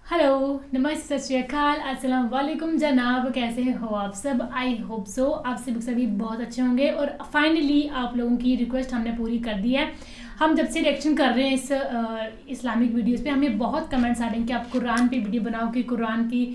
Hello, नमस्ते, सत श्री अकाल, अस्सलाम वालेकुम जनाब। कैसे हो आप सब? आई होप सो आप सभी बहुत अच्छे होंगे। और फाइनली आप लोगों की रिक्वेस्ट हमने पूरी कर दी है। हम जब से रिएक्शन कर रहे हैं इस इस्लामिक वीडियोस पे, हमें बहुत कमेंट्स आ रहे हैं कि आप कुरान पे वीडियो बनाओ कि कुरान की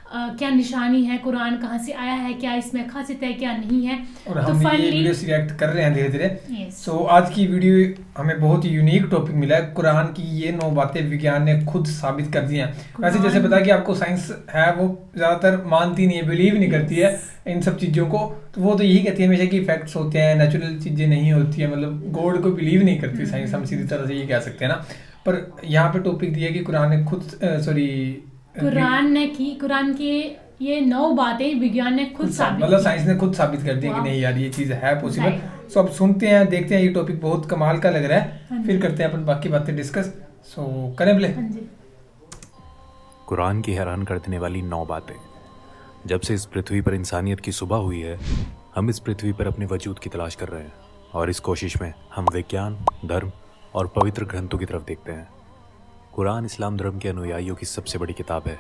क्या निशानी है, कुरान कहाँ से आया है, क्या इसमें खासियत है, क्या नहीं है। और तो हम ये फाइनली वीडियोस रिएक्ट कर रहे हैं धीरे धीरे। यस, सो आज की वीडियो हमें बहुत ही यूनिक टॉपिक मिला है। कुरान की ये 9 बातें विज्ञान ने खुद साबित कर दी हैं। वैसे जैसे कुरान। पता है कि आपको साइंस है वो ज़्यादातर मानती नहीं है, बिलीव नहीं करती है यस, इन सब चीज़ों को। तो वो तो यही कहती है हमेशा कि फैक्ट्स होते हैं, नेचुरल चीज़ें नहीं होती है, मतलब गॉड को बिलीव नहीं करती साइंस, हम सीधी तरह से ये कह सकते हैं ना। पर यहाँ पे टॉपिक दिया कि कुरान ने खुद सॉरी कुरान के ये 9 बातें विज्ञान ने खुद साबित मतलब की साइंस हैं। ने खुद साबित कर दिया कि वाह, नहीं यार ये चीज़ है पॉसिबल। राइट। सो अब सुनते हैं, देखते हैं, ये टॉपिक बहुत कमाल का लग रहा हाँ है, फिर जी, करते हैं अपन बाकी बातें डिस्कस। सो करें प्ले। हाँ जी। कुरान की हैरान कर देने वाली 9 बातें। जब से इस पृथ्वी पर इंसानियत की सुबह हुई है, हम इस पृथ्वी पर अपने वजूद की तलाश कर रहे हैं, और इस कोशिश में हम विज्ञान, धर्म और पवित्र ग्रंथों की तरफ देखते हैं। कुरान इस्लाम धर्म के अनुयायियों की सबसे बड़ी किताब है।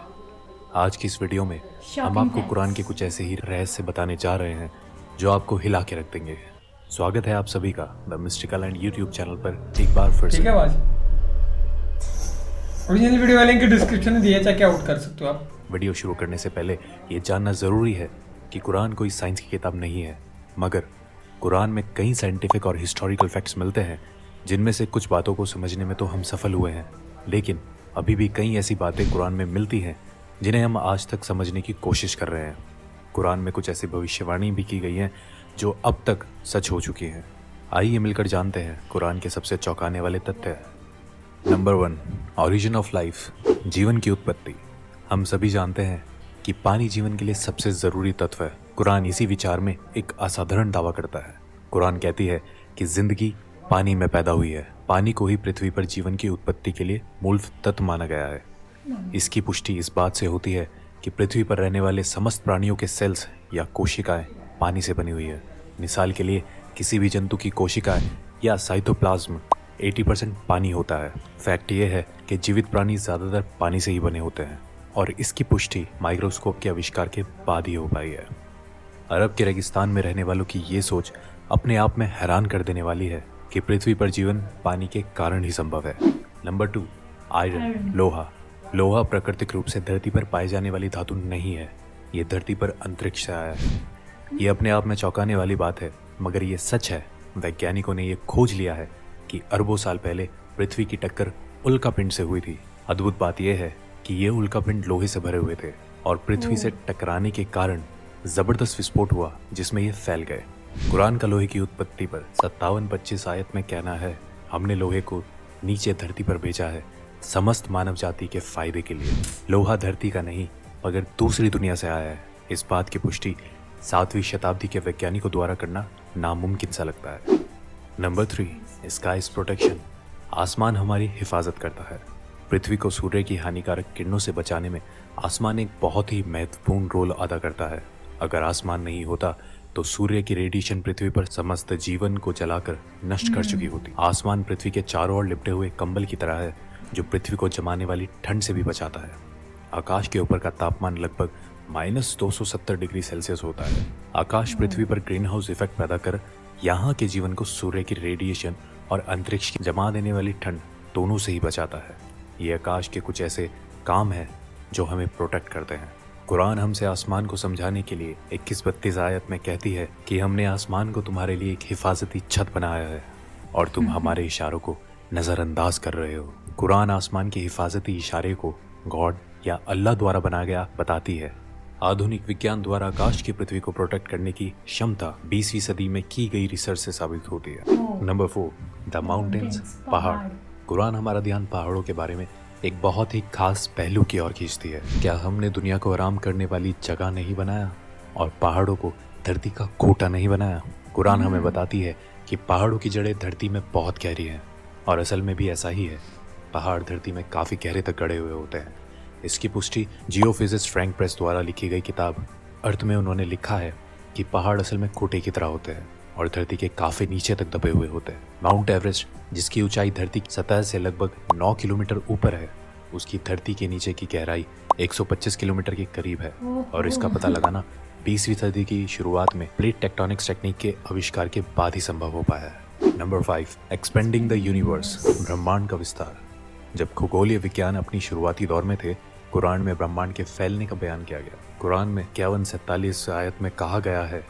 आज की इस वीडियो में हम शॉकिंग आपको कुरान के फैक्ट्स। कुछ ऐसे ही रहस्य बताने जा रहे हैं जो आपको हिला के रख देंगे। स्वागत है आप सभी का the mystical and YouTube channel पर एक बार फिर ठीक से। है आवाज। ओरिजिनल वीडियो वाले लिंक डिस्क्रिप्शन में दिया, चेक आउट कर सकते हो आप। वीडियो शुरू करने से पहले ये जानना ज़रूरी है कि कुरान कोई साइंस की किताब नहीं है, मगर कुरान में कई साइंटिफिक और हिस्टोरिकल फैक्ट्स मिलते हैं जिनमें से कुछ बातों को समझने में तो हम सफल हुए हैं, लेकिन अभी भी कई ऐसी बातें कुरान में मिलती हैं जिन्हें हम आज तक समझने की कोशिश कर रहे हैं। कुरान में कुछ ऐसी भविष्यवाणी भी की गई हैं जो अब तक सच हो चुकी हैं। आइए मिलकर जानते हैं कुरान के सबसे चौंकाने वाले तथ्य। नंबर 1, ऑरिजिन ऑफ लाइफ, जीवन की उत्पत्ति। हम सभी जानते हैं कि पानी जीवन के लिए सबसे ज़रूरी तत्व है। कुरान इसी विचार में एक असाधारण दावा करता है। कुरान कहती है कि जिंदगी पानी में पैदा हुई है। पानी को ही पृथ्वी पर जीवन की उत्पत्ति के लिए मूल तत्व माना गया है। इसकी पुष्टि इस बात से होती है कि पृथ्वी पर रहने वाले समस्त प्राणियों के सेल्स या कोशिकाएं पानी से बनी हुई है। मिसाल के लिए किसी भी जंतु की कोशिकाएं या साइटोप्लाज्म 80% पानी होता है। फैक्ट ये है कि जीवित प्राणी ज़्यादातर पानी से ही बने होते हैं, और इसकी पुष्टि माइक्रोस्कोप के आविष्कार के बाद ही हो पाई है। अरब के रेगिस्तान में रहने वालों की ये सोच अपने आप में हैरान कर देने वाली है कि पृथ्वी पर जीवन पानी के कारण ही संभव है। नंबर 2, आयरन, लोहा। लोहा प्राकृतिक रूप से धरती पर पाई जाने वाली धातु नहीं है, ये धरती पर अंतरिक्ष से आया है। ये अपने आप में चौंकाने वाली बात है, मगर ये सच है। वैज्ञानिकों ने ये खोज लिया है कि अरबों साल पहले पृथ्वी की टक्कर उल्कापिंड से हुई थी। अद्भुत बात यह है कि ये उल्कापिंड लोहे से भरे हुए थे, और पृथ्वी से टकराने के कारण जबरदस्त विस्फोट हुआ जिसमें ये फैल गए। कुरान का लोहे की उत्पत्ति पर 57-25 आयत में कहना है, हमने लोहे को नीचे धरती पर भेजा है समस्त मानव जाति के फायदे के लिए। लोहा धरती का नहीं मगर दूसरी दुनिया से आया है। इस बात की पुष्टि 7वीं शताब्दी के वैज्ञानिकों द्वारा करना नामुमकिन सा लगता है। Number 3, skies protection. आसमान हमारी हिफाजत करता है। पृथ्वी को सूर्य की हानिकारक किरणों से बचाने में आसमान एक बहुत ही महत्वपूर्ण रोल अदा करता है। अगर आसमान नहीं होता तो सूर्य की रेडिएशन पृथ्वी पर समस्त जीवन को जलाकर नष्ट कर चुकी होती। आसमान पृथ्वी के चारों ओर लिपटे हुए कंबल की तरह है जो पृथ्वी को जमाने वाली ठंड से भी बचाता है। आकाश के ऊपर का तापमान लगभग -270 डिग्री सेल्सियस होता है। आकाश पृथ्वी पर ग्रीन हाउस इफेक्ट पैदा कर यहाँ के जीवन को सूर्य की रेडिएशन और अंतरिक्ष की जमा देने वाली ठंड दोनों से ही बचाता है। ये आकाश के कुछ ऐसे काम हैं जो हमें प्रोटेक्ट करते हैं। कुरान हमसे आसमान को समझाने के लिए 21-32 आयत में कहती है कि हमने आसमान को तुम्हारे लिए एक हिफाजती छत बनाया है और तुम हमारे इशारों को नज़रअंदाज कर रहे हो। कुरान आसमान के हिफाजती इशारे को गॉड या अल्लाह द्वारा बनाया गया बताती है। आधुनिक विज्ञान द्वारा आकाश की पृथ्वी को प्रोटेक्ट करने की क्षमता 20वीं सदी में की गई रिसर्च से साबित होती है। नंबर 4, द माउंटेन्स, पहाड़। कुरान हमारा ध्यान पहाड़ों के बारे में एक बहुत ही खास पहलू की ओर खींचती है। क्या हमने दुनिया को आराम करने वाली जगह नहीं बनाया और पहाड़ों को धरती का खोटा नहीं बनाया? कुरान हमें बताती है कि पहाड़ों की जड़ें धरती में बहुत गहरी हैं, और असल में भी ऐसा ही है। पहाड़ धरती में काफ़ी गहरे तक गड़े हुए होते हैं। इसकी पुष्टि जियोफिजिस्ट फ्रैंक प्रेस द्वारा लिखी गई किताब अर्थ में उन्होंने लिखा है कि पहाड़ असल में खोटे की तरह होते हैं और धरती के काफ़ी नीचे तक दबे हुए होते हैं। माउंट एवरेस्ट, जिसकी ऊंचाई धरती की सतह से लगभग 9 किलोमीटर ऊपर है, उसकी धरती के नीचे की गहराई 125 किलोमीटर के करीब है और इसका ओहो। पता लगाना 20वीं सदी की शुरुआत में प्लेट टेक्टोनिक्स टेक्निक के आविष्कार के बाद ही संभव हो पाया है। नंबर 5, एक्सपेंडिंग द यूनिवर्स, ब्रह्मांड का विस्तार। जब खगोलीय विज्ञान अपनी शुरुआती दौर में थे, कुरान में ब्रह्मांड के फैलने का बयान किया गया। कुरान में 51-47 आयत में कहा गया है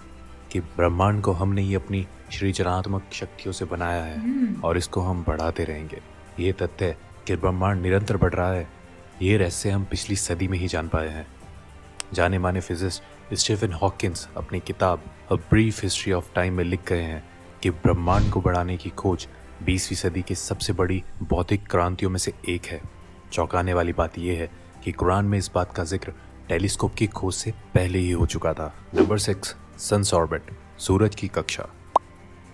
कि ब्रह्मांड को हमने ही अपनी सृजनात्मक शक्तियों से बनाया है और इसको हम बढ़ाते रहेंगे। ये तथ्य कि ब्रह्मांड निरंतर बढ़ रहा है, ये रहस्य हम पिछली सदी में ही जान पाए हैं। जाने माने फिजिस्ट स्टीफन हॉकिंस अपनी किताब a brief history of time में लिख गए हैं कि ब्रह्मांड को बढ़ाने की खोज 20वीं सदी की सबसे बड़ी भौतिक क्रांतियों में से एक है। चौंकाने वाली बात यह है कि कुरान में इस बात का जिक्र टेलीस्कोप की खोज से पहले ही हो चुका था। नंबर 6, सन्स ऑर्बिट, सूरज की कक्षा।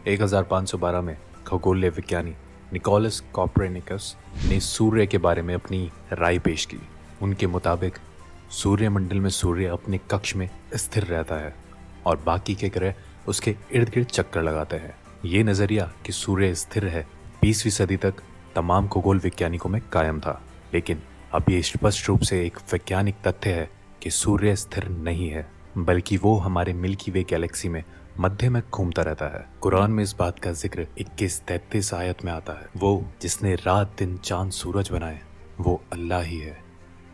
1512 में खगोलीय विज्ञानी निकोलस कॉपरनिकस ने सूर्य के बारे में अपनी राय पेश की। उनके मुताबिक सूर्यमंडल में सूर्य अपने कक्ष में स्थिर रहता है और बाकी के ग्रह उसके इर्द गिर्द चक्कर लगाते हैं। ये नजरिया कि सूर्य स्थिर है 20वीं सदी तक तमाम खगोल वैज्ञानिकों में कायम था, लेकिन अब ये स्पष्ट रूप से एक वैज्ञानिक तथ्य है कि सूर्य स्थिर नहीं है, बल्कि वो हमारे मिल्की वे गैलेक्सी में मध्य में घूमता रहता है। कुरान में इस बात का जिक्र 21-33 आयत में आता है। वो जिसने रात दिन चांद सूरज बनाए वो अल्लाह ही है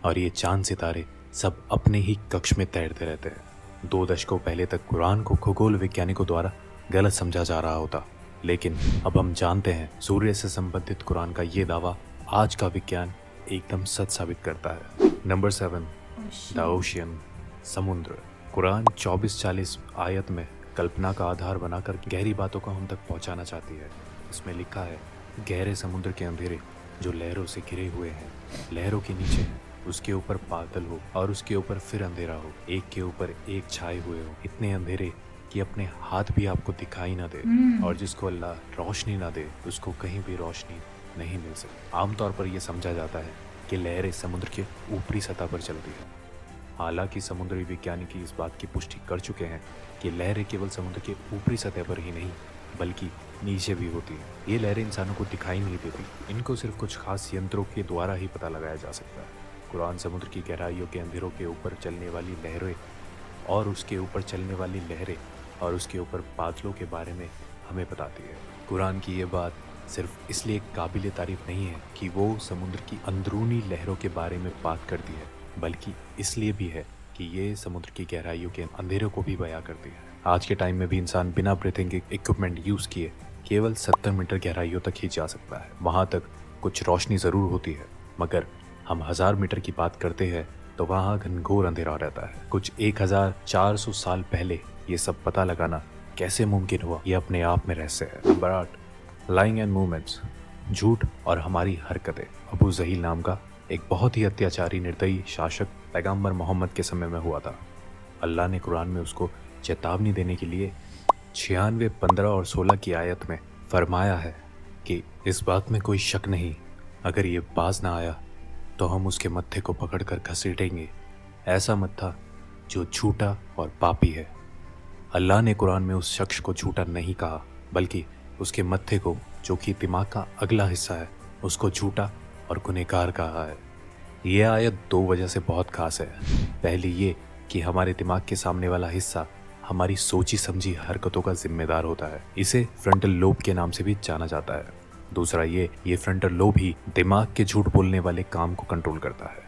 और ये चांद सितारे सब अपने ही कक्ष में तैरते रहते हैं। 2 दशकों पहले तक कुरान को खगोल वैज्ञानिकों द्वारा गलत समझा जा रहा होता, लेकिन अब हम जानते हैं सूर्य से संबंधित कुरान का ये दावा आज का विज्ञान एकदम सच साबित करता है। नंबर 7, द ओशियन, समुद्र। कुरान 24-40 आयत में कल्पना का आधार बनाकर गहरी बातों को हम तक पहुंचाना चाहती है। इसमें लिखा है, गहरे समुद्र के अंधेरे जो लहरों से घिरे हुए हैं, लहरों के नीचे हैं, उसके ऊपर बादल हो और उसके ऊपर फिर अंधेरा हो, एक के ऊपर एक छाए हुए हो, इतने अंधेरे कि अपने हाथ भी आपको दिखाई ना दे, और जिसको अल्लाह रोशनी ना दे उसको कहीं भी रोशनी नहीं मिल सकती। आमतौर पर यह समझा जाता है कि लहरें समुद्र के ऊपरी सतह पर चलती है। हालांकि समुद्री वैज्ञानिक इस बात की पुष्टि कर चुके हैं कि लहरें केवल समुद्र के ऊपरी सतह पर ही नहीं बल्कि नीचे भी होती हैं। ये लहरें इंसानों को दिखाई नहीं देती, इनको सिर्फ कुछ खास यंत्रों के द्वारा ही पता लगाया जा सकता है। कुरान समुद्र की गहराइयों के अंधेरों के ऊपर चलने वाली लहरें और उसके ऊपर चलने वाली लहरें और उसके ऊपर बादलों के बारे में हमें बताती है। कुरान की ये बात सिर्फ इसलिए काबिल तारीफ नहीं है कि वो समुद्र की अंदरूनी लहरों के बारे में बात करती है, बल्कि इसलिए भी है कि ये समुद्र की गहराइयों के अंधेरों को भी बयां करती है। आज के टाइम में भी इंसान बिना ब्रीथिंग इक्विपमेंट यूज़ किए केवल 70 मीटर गहराइयों तक ही जा सकता है। वहाँ तक कुछ रोशनी ज़रूर होती है, मगर हम 1000 मीटर की बात करते हैं तो वहाँ घनघोर अंधेरा रहता है। कुछ 1400 साल पहले ये सब पता लगाना कैसे मुमकिन हुआ, ये अपने आप में रहस्य है। नंबर 8, लाइंग एंड मूवमेंट्स, झूठ और हमारी हरकतें। अबू जहील नाम का एक बहुत ही अत्याचारी निर्दयी शासक पैगंबर मोहम्मद के समय में हुआ था। अल्लाह ने कुरान में उसको चेतावनी देने के लिए 96, 15 और 16 की आयत में फरमाया है कि इस बात में कोई शक नहीं, अगर ये बाज ना आया तो हम उसके मत्थे को पकड़कर घसीटेंगे, ऐसा मत्था जो झूठा और पापी है। अल्लाह ने कुरान में उस शख्स को झूठा नहीं कहा, बल्कि उसके मत्थे को, जो कि दिमाग का अगला हिस्सा है, उसको झूठा और गुनहगार कहा है। यह आयत 2 वजह से बहुत खास है। पहली ये कि हमारे दिमाग के सामने वाला हिस्सा हमारी सोची समझी हरकतों का जिम्मेदार होता है। इसे फ्रंटल लोब के नाम से भी जाना जाता है। दूसरा ये फ्रंटल लोब ही दिमाग के झूठ बोलने वाले काम को कंट्रोल करता है।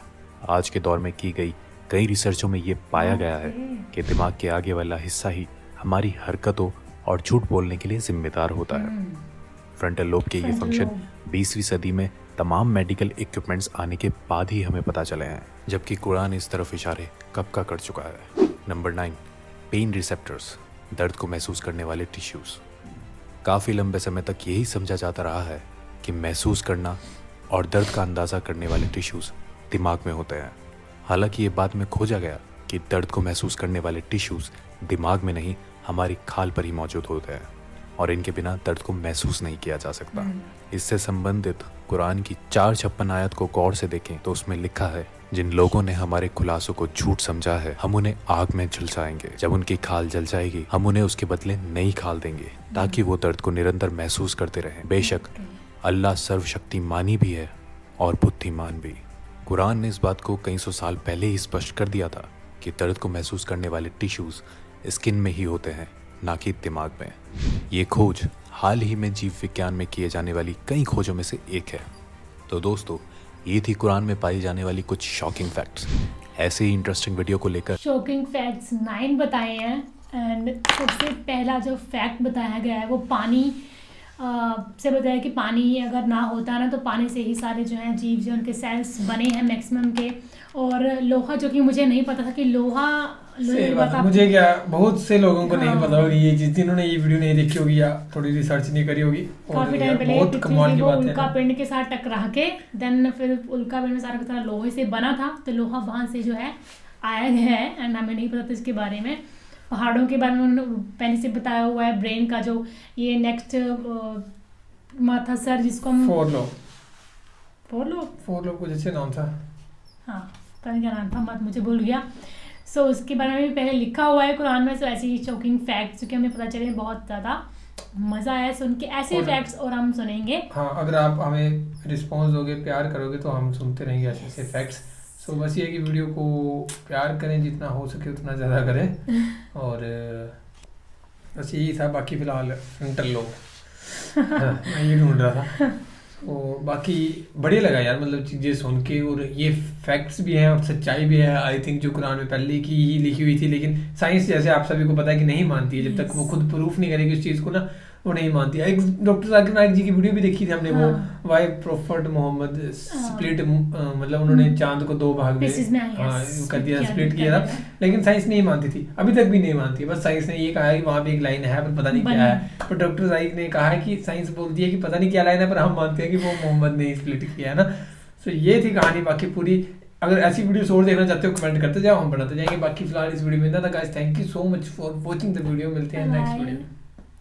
आज के दौर में की गई कई रिसर्चों में ये पाया गया है कि दिमाग के आगे वाला हिस्सा ही हमारी हरकतों और झूठ बोलने के लिए जिम्मेदार होता है। फ्रंटल लोब के ये फंक्शन 20वीं सदी में तमाम मेडिकल इक्विपमेंट्स आने के बाद ही हमें पता चले हैं, जबकि कुरान इस तरफ इशारे कब का कर चुका है। नंबर 9, पेन रिसेप्टर्स, दर्द को महसूस करने वाले टिश्यूज। काफ़ी लंबे समय तक यही समझा जाता रहा है कि महसूस करना और दर्द का अंदाज़ा करने वाले टिश्यूज दिमाग में होते हैं। हालांकि ये बाद में खोजा गया कि दर्द को महसूस करने वाले टिश्यूज दिमाग में नहीं, हमारी खाल पर ही मौजूद होते हैं और इनके बिना दर्द को महसूस नहीं किया जा सकता। इससे संबंधित कुरान की 456 आयत को गौर से देखें तो उसमें लिखा है, जिन लोगों ने हमारे खुलासों को झूठ समझा है, हम उन्हें आग में झुलसाएंगे। जब उनकी खाल जल जाएगी, हम उन्हें उसके बदले नई खाल देंगे ताकि वो दर्द को निरंतर महसूस करते रहें। बेशक अल्लाह सर्वशक्तिमानी भी है और बुद्धिमान भी। कुरान ने इस बात को कई सौ साल पहले ही स्पष्ट कर दिया था कि दर्द को महसूस करने वाले टिश्यूज स्किन में ही होते हैं, ना कि दिमाग में। ये खोज हाल ही में जीव विज्ञान में किए जाने वाली कई खोजों में से एक है। तो दोस्तों, ये थी कुरान में पाई जाने वाली कुछ शॉकिंग फैक्ट्स। ऐसे ही इंटरेस्टिंग वीडियो को लेकर शॉकिंग फैक्ट्स 9 बताए हैं। एंड सबसे पहला जो फैक्ट बताया गया है वो पानी से बताया कि पानी अगर ना होता ना तो पानी से ही सारे जो हैं जीव जो उनके सेल्स बने हैं मैक्सिमम के। और लोहा, जो कि मुझे नहीं पता था कि लोहा मुझे क्या, बहुत से लोगों को नहीं हाँ। पता होगी ये चीज, जिन्होंने ये वीडियो नहीं देखी होगी या थोड़ी रिसर्च नहीं करी होगी। काफी टाइम पहले बहुत कमाल की बात है। उल्का पिंड के साथ टकरा के देन फिर उल्का पिंड में सारा का सारा लोहे से बना था, तो लोहा वहां से जो है आया गया है। एंड हमें नहीं पता था इसके बारे में। पहाड़ों के बारे में उन्होंने पहले से बताया हुआ है। ब्रेन का जो ये नेक्स्ट माथा सर जिसको हम फोर लोग कुछ अच्छे नाम था। हाँ, पता नहीं क्या नाम था, मत मुझे भूल गया। सो उसके बारे में भी पहले लिखा हुआ है कुरान में। सो ऐसे ही शॉकिंग फैक्ट्स जो कि हमें पता चले, बहुत ज़्यादा मज़ा आया सुन के। ऐसे फैक्ट्स और हम सुनेंगे। हाँ, अगर आप हमें रिस्पॉन्स दोगे, प्यार करोगे तो हम सुनते रहेंगे ऐसे ऐसे फैक्ट्स। सो बस ये कि वीडियो को प्यार करें, जितना हो सके उतना ज़्यादा करें। और बस यही था। बाकी फ़िलहाल इंटरलो मैं ये ढूंढ रहा था। तो बाकी बढ़िया लगा यार, मतलब चीज़ें सुन के। और ये फैक्ट्स भी हैं और सच्चाई भी है। आई थिंक जो कुरान में पहले की ही लिखी हुई थी, लेकिन साइंस जैसे आप सभी को पता है कि नहीं मानती है। जब तक वो खुद प्रूफ नहीं करेगी उस चीज़ को ना, वो नहीं मानती है। एक डॉक्टर जाकिर नाइक जी की वीडियो भी देखी थी हमने। हाँ। वो वाई प्रॉफिट मोहम्मद स्प्लिट, मतलब उन्होंने चांद को 2 भाग में कर दिया, स्प्लिट किया था। लेकिन साइंस नहीं मानती थी, अभी तक भी नहीं मानती। बस साइंस ने ये कहा है कि वहाँ पे एक लाइन है पर पता नहीं क्या है। पर डॉक्टर जाकिर ने कहा है कि साइंस बोलती है कि पता नहीं क्या लाइन है, पर हम मानते हैं कि वो मोहम्मद ने स्प्लिट किया है ना। तो ये थी कहानी। बाकी पूरी, अगर ऐसी वीडियोस और देखना चाहते हो कमेंट करते जाओ, हम बनाते जाएंगे। बाकी फिलहाल इस वीडियो में इतना था guys. Thank you so much for watching the video. मिलते हैं नेक्स्ट वीडियो में।